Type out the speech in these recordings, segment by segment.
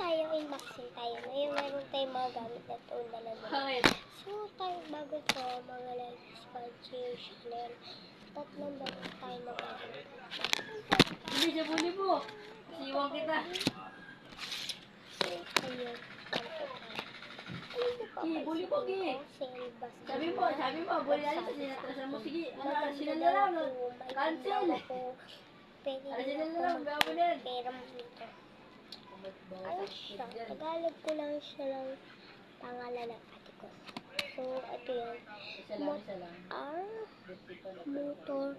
tayo, unboxing tayo. Ngayon meron tayong mga gamit na ito. Bakit? So, tayo bago ito, mga like, spongy, Chanel. Tatlong bago tayo magagamit. Hindi siya buli mo. Siwang kita. So, ayun. Buli mo, Gi. Sabi mo, buli na ito. Sinatrasan mo. Sige, sinal na lang. Cancel. Pwede Sinal din na lang. ako Bago na yan. pera mo dito. Ano siya? Tagalog ko lang siya lang pangalan ng ate ko. So, ito yun. Isa lang. Motor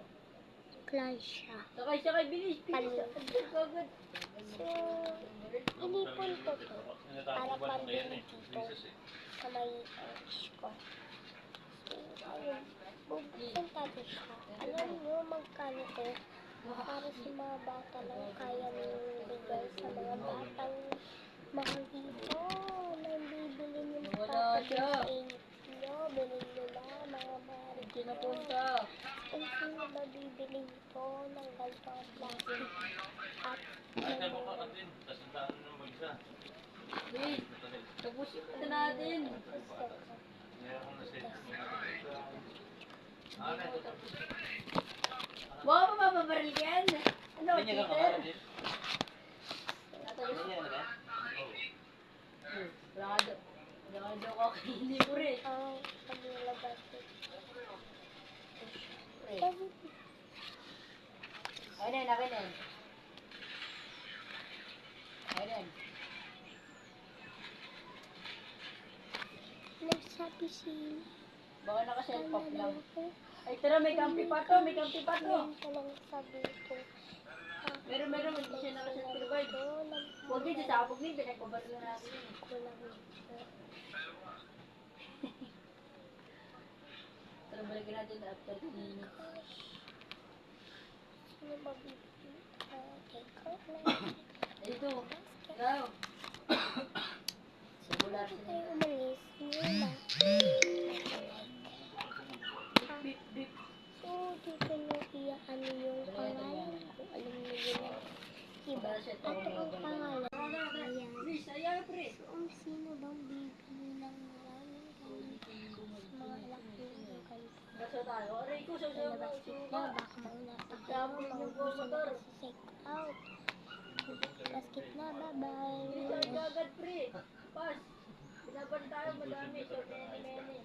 class siya. Sakay, bilis. Kagad. So, inipon ko to para pambili dito sa may edge ko. So, ayun. Bubuksan natin siya. Alam nyo magkano to? Para sa mga bata lang kaya bigay sa mga batang mahal dito. Nang bibili nyo Wala siya. sa inyo. Bilhin nyo na mga mahal Hindi dito. napunta. Kung sino ba bibili nito ng ganito ang plastic at Please. Tapusin mo na natin. Wow, mapabaril ka yan. Ano, Peter? Wala ka daw kakili ko rin. ang paglalabas Ayun na. nagsabi si Baka naka-self-pop lang. ako. Ay, tara, may kampi pa to. Yan ka lang sabi ko. Meron, hindi siya naka-self-provide. Huwag din, sasabog din. Pinagpabaril na natin yun. Ko lang ito. Tara, balikin natin after 2 minutes. Sino ba bibili? Take out na. Ito. Ikaw. Simular Bakit sila. tayo umalis? Yun na. Bip, bip. So, dito nyo ano yung pangalan. Kung alam nyo yun. Diba? Ito ang pangalan. Ayan. Please, ayan, pre. So, ang sino bang bibili ng maraming gamit sa mga laki ng ganito? Basta tayo. Aray ko, Sa labas na, baka mauna pa kayo. Sabi niyo po, Maubusan na motor. kasi check out. Basket na, bye-bye. Please, agad, pre. Pas. Pinapan tayo, madami. So, many.